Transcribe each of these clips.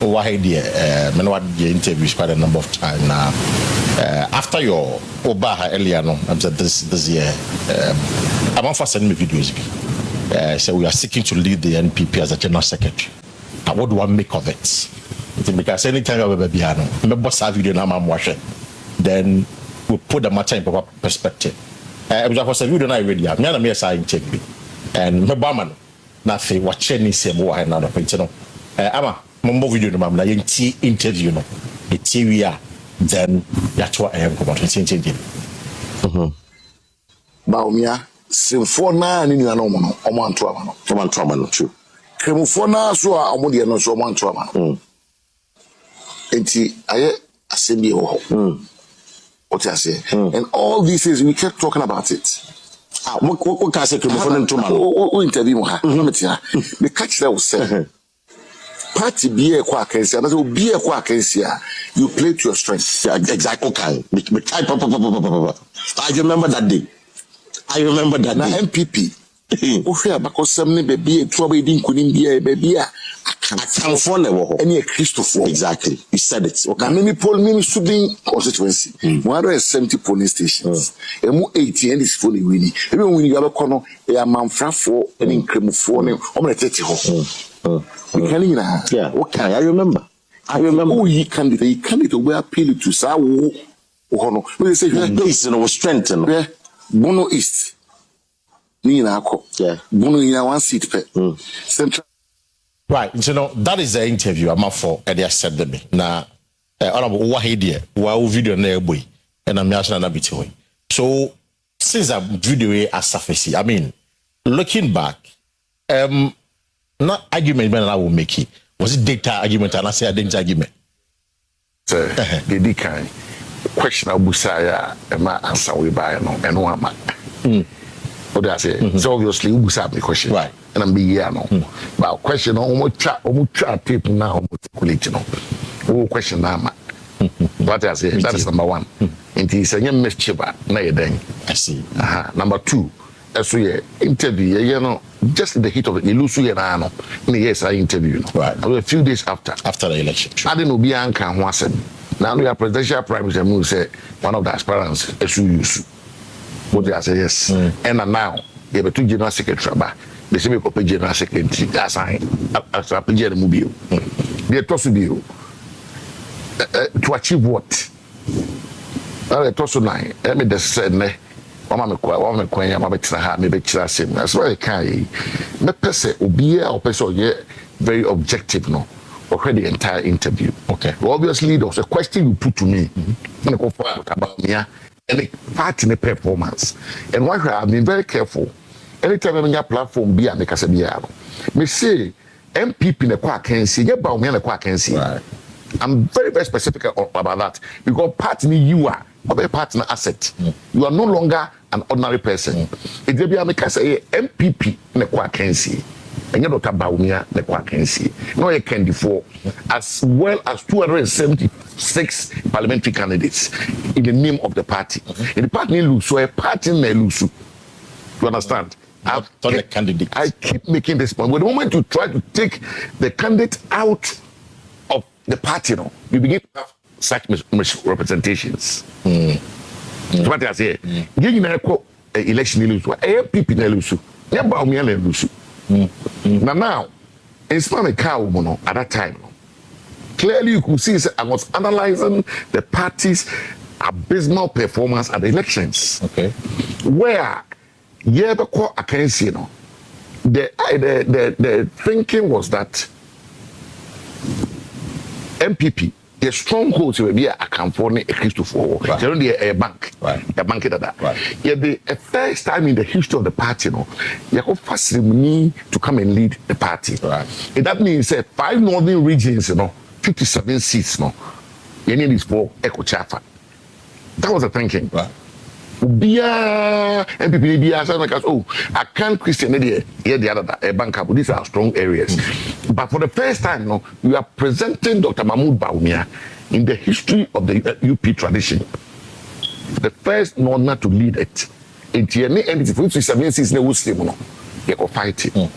why the interviews quite a number of times now. After your Obaha earlier, no, I'm said this year. I'm on for sending me videos. So we are seeking to lead the NPP as a general secretary. What do I make of it? Because anytime I have a piano, remember that video now I'm watching. Then we put the matter in proper perspective. Was a video now already. I'm not a sign check me. And my barman, nothing. Watching this same way another point. Ama, my video no mamma. You interview no. It's here. Then that's what I am about to change. Bawumia, Symphona ni na no mo omanto amano true. Kremufona so a omode no so omanto amano. Enti aye assembly ho. What I say? And all these things we kept talking about it. What can I say? Kremufona to man. Interview mo ha. The catch that was said. Party be a quack and say, be a quack and say, you play to your strength. Yeah, exactly. Okay. I remember that day. Now MPP. Ofe abako semne baby trouble didn't couldn't be a baby. I can't follow any Christopher. Exactly. You said it. Okay. Many poll me Subin constituency. 170 police stations. Emu 80 and is fully winning. Even when you have a corner, a man for an increment for them. I'm 30 yeah, okay, I remember. Oh, he candidate we appeal to Sawo. Oh, no, say East and was strengthened. Yeah, Bono East. Nina, yeah, Bono in one seat. Central. Right, you know, that is the interview I'm up for, and they said to me. Now, honorable Wahidie, wow, video near boy, and I'm asking a bit away. So, since that video as surface, I mean, looking back, not argument when I will make it. Was it data argument and I say I didn't argument? The decline question of Busaya and my answer we buy and one man. What I say? So obviously Busa me question. Right. And I'm be here no. But question on chat people now question now. What I say? That is number one. And he's a young mischief na then. I see. Number two. So yeah, interview, you know, just in the heat of it, you lose your ano. Yes, I interview. Right. A few days after the election. I didn't know beyond can once. Now we are presidential primary. We say one of the aspirants is what they say yes. And now you have two general secretary. They say we copy general secretary. That's sign. As a general mobile. They toss you to achieve what? They toss line. Let me just say. Mama kwanya mama ha me be kira sem that's why I can me pese obiya or person very objective no for the entire interview. Okay, well, obviously there was a question you put to me and go for about me and the part in the performance and why I've been very careful anytime I'm on your platform be make us me say MPP ne kwa can see get Bawumia ne kwa can see. Right. I'm very very specific about that because partly you are a partner asset. You are no longer an ordinary person. It will be a make say MPP ne kwa can see. And you Dr. Bawumia ne kwa can see. No you can before as well as 276 parliamentary candidates in the name of the party. In the party lose so a party ne lose. You understand? I keep making this point. But the moment you try to take the candidate out of the party, you begin to have such misrepresentations. So what I say, you know, election lose, people lose, Bawumia lose. Now, in Spanish cow at that time, clearly you could see I was analyzing the party's abysmal performance at the elections. Okay, where the thinking was that MPP, the strongholds will be a California, a Christopher, a bank, a bank that. Yet the first time in the history of the party, you have first need to come and lead the party. Right. And that means 5 northern regions, 57 seats, you need this for Echo Chafa. That was the thinking. Right. Oh, I can't Christian here the other a bank. These are strong areas. But for the first time, we are presenting Dr. Mahmoud Bawumia in the history of the UP tradition. The first northerner to lead it. In TNA and it's 57 seasons, they will stay, you go fighting.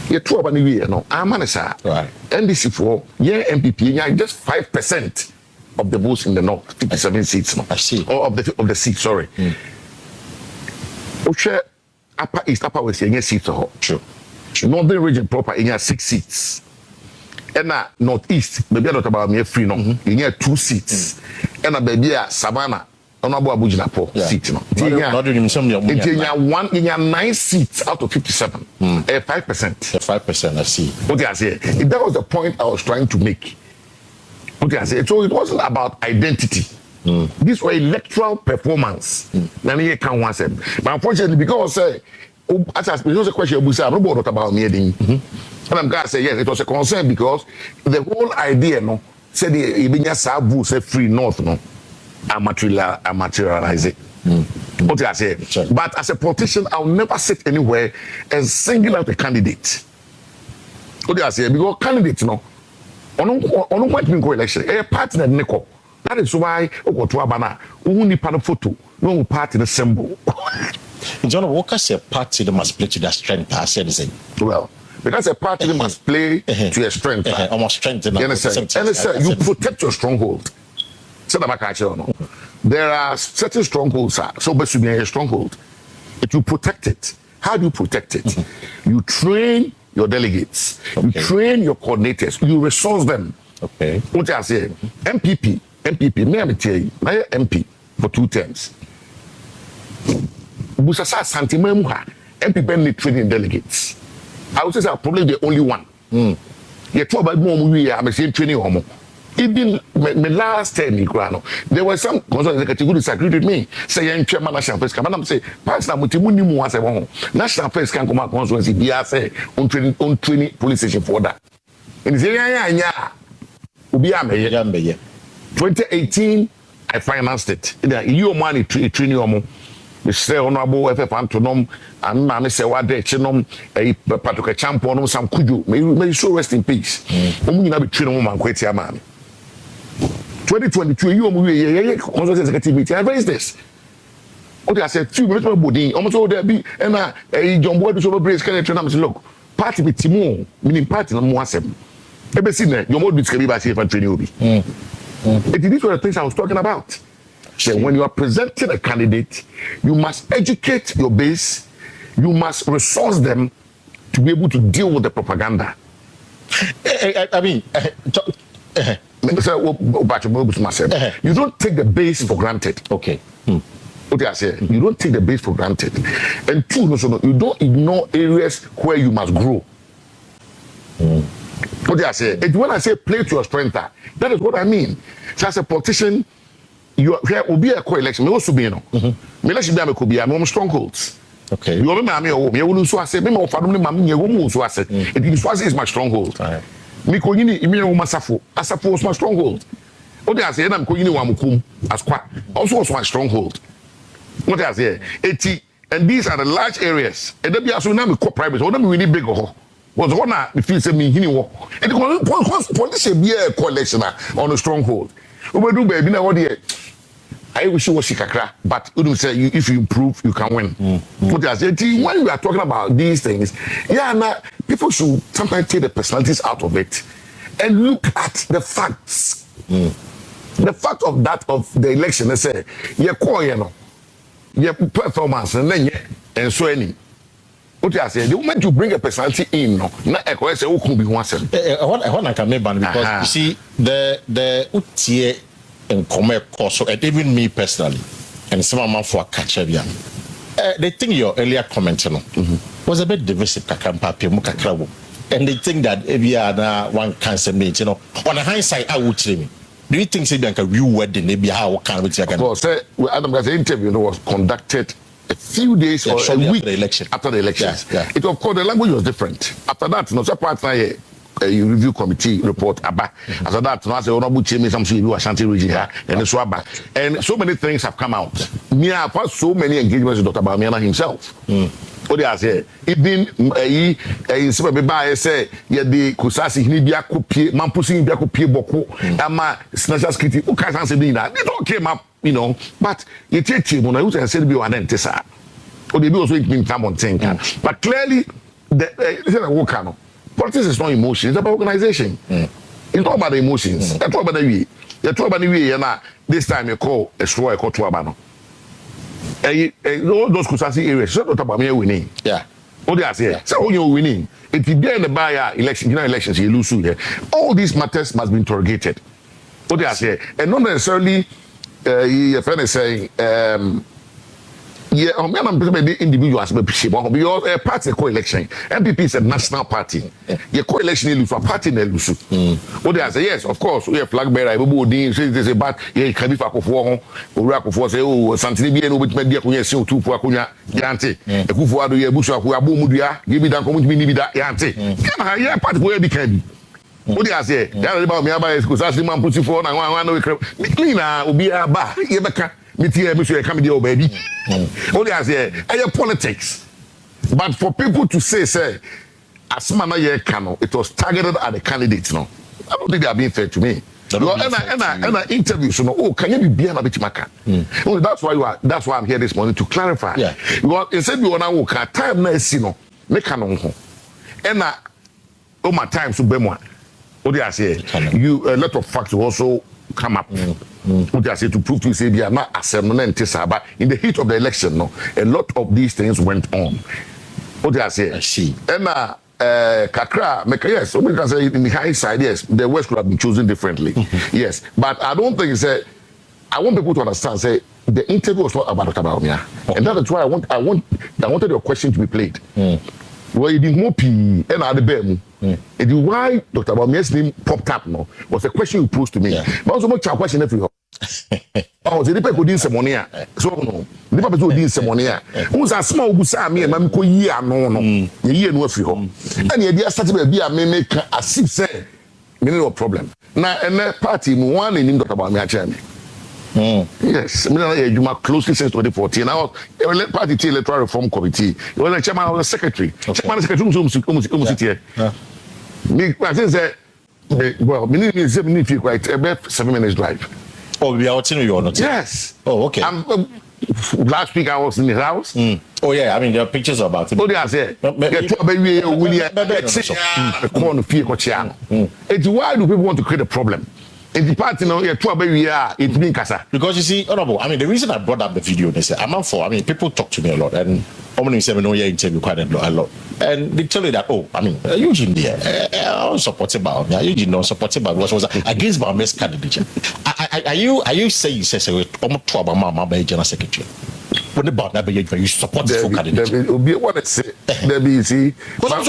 You two about the no. I'm an right. NDC for MPP, just 5% of the votes in the north, 57 seats. No. I see. Or of the seats, sorry. Upper East, Upper West, you seats. True. Northern region proper, you have 6 seats. And Northeast, maybe not about me free no. You have 2 seats. And a baby Savannah. Honorable Abujinapo seat. You have 9 seats out of 57. 5%. 5%, I see. What I say? That was the point I was trying to make. What I say? So it wasn't about identity. This was electoral performance. But unfortunately, because as it was a question, I'm not about me. And I'm going to say yes, it was a concern because the whole idea, no, said the Sabu said free north, no, materialize it. What I say? Sure. But as a politician, I'll never sit anywhere and single out a candidate. What I say? Because candidates, no, on what mean co-election, a partner Nico. That is why go to Abana, only pan photo, no party the symbol. John Walker said party that must play to their strength, I said the same. Well, because a party must play to your strength. Almost strength. You understand? And you protect your stronghold. There are certain strongholds, so but you be a stronghold. If you protect it, how do you protect it? You train your delegates, you train your coordinators, you resource them. Okay. What I say, MPP, may I tell you, I MP for 2 terms. Busasa Santimemuha, MPP need training delegates. I would say I'm probably the only one. You talk about more we are saying training homo. Even my last term, there were some consultants who disagreed with me. Say, I'm chairman national press camp. And I'm saying, Pastor Mutimunimu was a national press camp constituency. Be a say on training police station for that. And say, yeah. 2018, I financed it. You money training homo. We say honorable FF Antonom and Mammy say what they chinom a Patrick Champion some kuju. May you so rest in peace. Be training woman quite your man. 2022, you consultants activity. I raised this. Okay, I said, few minutes body, almost all there be, and a John Boy to brace can train. Look, party with Timon, meaning party on Moasem. Ever seen that? Your mode can be by safe and training. These were the things I was talking about. So when you are presenting a candidate, you must educate your base, you must resource them to be able to deal with the propaganda. I mean, you don't take the base for granted. Okay. What I say, you don't take the base for granted. And 2, you don't ignore areas where you must grow. What I say, when I say play to your strength, that is what I mean. So as a politician, you will be a co-election. Me also be no. Me let you be a could be a strongholds. Okay. You remember me? Me will so I say me more family mammy. You will so I say. It is my stronghold. Me ko yini imi na masafo asafo was my stronghold. What I say na me ko yini wa mukum asqua also was my stronghold. What I say eti and these are the large areas. And there be also na me ko private. What na me really big ho. Was one na me feel say me hini wo. And the police be a collection on a stronghold. We do baby na what there. I wish you was kakra, but you say if you improve, you can win. What I say, when we are talking about these things, now people should sometimes take the personalities out of it and look at the facts. The fact of the election, they say, your performance, and then so any. What I say, the moment you bring a personality in, not a say, who could be one. I can make because you see the UTA. And come course, and even me personally, and some amount for a catcher. They think your earlier comment was a bit divisive, and they think that if you are one cancer mate, on the hindsight, I would say, do you think like a real wedding, maybe how can we take? Of course, Adam Gaz's interview was conducted a few days or a week after the elections. It of course the language was different. After that, no part a review committee report about after that now say honorable chairman some you Ashanti region and so about and so many things have come out. Me have had so many engagements with Dr. Bawumia himself. What they say even some people say yeah the kusasi hini bia kopie mampusi bia kopie boko ama national security who can't say that they don't came up but you take when I use and say be one entesa or they be also in time on think but clearly Politics is not emotion, it's about organization. It's not about the emotions. It's not about the way. You talk about the way, this time you call a straw, you call to Abano. All those constituency areas, so not about me winning. Yeah. What they are saying, so you're winning. If you get in the buyer election, elections, you lose here. All these matters must be interrogated. What they are saying, and not necessarily, your friend is saying, the individuals, because a party co-election, MPP is a national party. Your co-election is a party. What they are saying, yes, of course, we have flagbearer, everybody says about you can be for say, oh, something be no with media, so two for Akunya, Yante, a Kufu, the Busha, who are Bumudia, give me that community, that Yante. Yeah, party where be can be. What they are saying, that about me, about because as the man puts you for, and I know it cleaner will be a bar, Yebaka. Baby. What they are saying, politics. But for people to say, as man cano, it was targeted at the candidates. No, I don't think they are being fair to me. And interview, so no, can you be behind a bit maka? That's why I'm here this morning to clarify. Yeah. Because instead we wanna walk at time na no, make an uncle. And my time to be one. What they are saying, you a lot of facts will also come up. What they are saying to prove to you say they are not assembling but in the heat of the election, no, a lot of these things went on. What they are saying, I see. And Kakra, yes, so we can say in the high side, yes, the West could have been chosen differently. Yes, but I don't think it's I want people to understand, say the interview was not about Bawumia. And that is why I wanted your question to be played. Well, you didn't want and at the bem. And why Dr. Bawumia's name popped up no was a question you posed to me. But also much a question every oh, the people could do some money. So no, the people who did some money. Who's a small busa me and mammy year no year no free home. And the idea started to be a make a sip say no problem. Now and that party one in Dr. Bawumia chairman. Yes, I mean, closely since 2014. I was party electoral reform committee. I was the chairman of the secretary. Chairman of the secretary, I think that, well, we need to quite about 7 minutes drive. Oh, we are out in you or not? Yes. Oh, okay. Last week I was in the house. Oh, yeah, I mean, there are pictures about it. Oh, they are saying, come on, fear. It's why do people want to create a problem? In the party, you know, it's being casa. Because you see, honorable, I mean, the reason I brought up the video, they say, people talk to me a lot, and Omni said, no, yeah, interview quite a lot. And they tell you that, oh, I mean, Eugene there, I was supported by Eugene, not supported by was against Bawumia's candidature. Are you saying, say, almost to Obama, my general secretary? When about that, you support the full candidate? What I say, there be, see, my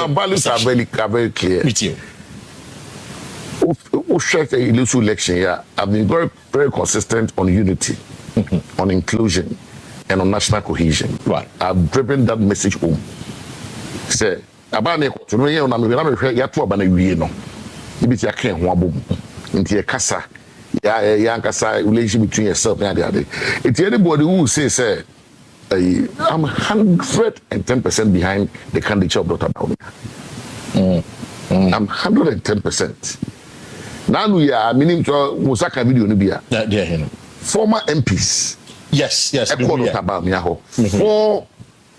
values are very clear. Me too. Who shared the illusive election here, I've been very, very consistent on unity, on inclusion, and on national cohesion. Right. I've driven that message home. Say, Abane, to me, I'm a to Abane, no. If you can't wabum into a casa, Yankasa relationship between yourself and the other. It's anybody who says, I'm 110% behind the candidature of Dr. Bawumia. I'm 110%. Now we are meaning to Musaka video Nubia. Former MPs. Yes.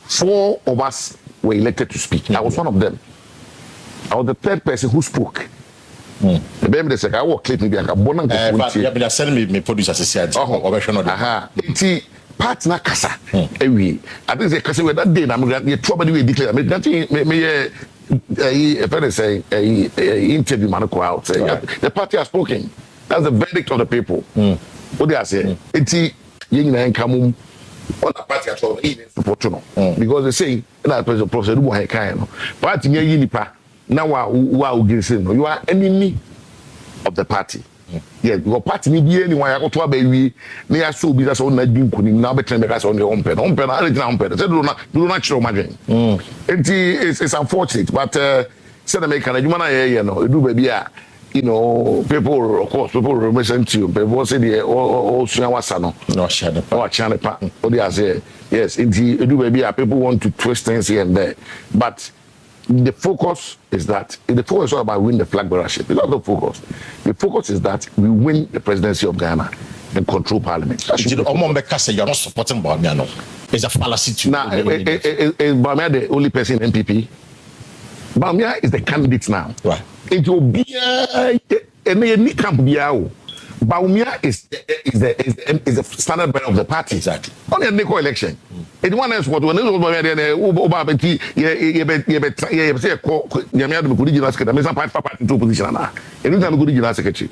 Four of us were elected to speak. I was one of them. I was the third person who spoke. The baby they said I will clip me and I send me produce associate. Partner Kasa. I think the Kasa with that day I'm going to trouble we declare. A friend is saying interview Manako out saying the party has spoken. That's the verdict of the people. What they are saying, it's young and come on the party at all support because they say that Professor Dubois kind party nipa now you are enemy of the party. Yeah, your party need be anyone I got to be near so be that's all not doing now better because on the own pen. Do not show margin. It's unfortunate, but said American you know, do baby you know, people of course people listen to you, people say the all Sano. No channel. What they are saying. Yes, indeed do baby people want to twist things here and there. But the focus is that the focus is all about winning the flag bearership. It's not the focus. The focus is that we win the presidency of Ghana and control parliament. You're not supporting Bawumia, no. It's a fallacy too. Now, is Bawumia the only person in MPP? Bawumia is the candidate now. Right. It will be any camp. Bawumia is the standard bearer of the party. Exactly. On the election. It one else what when it was Bawumia party to position na. Anytime go regional secretary.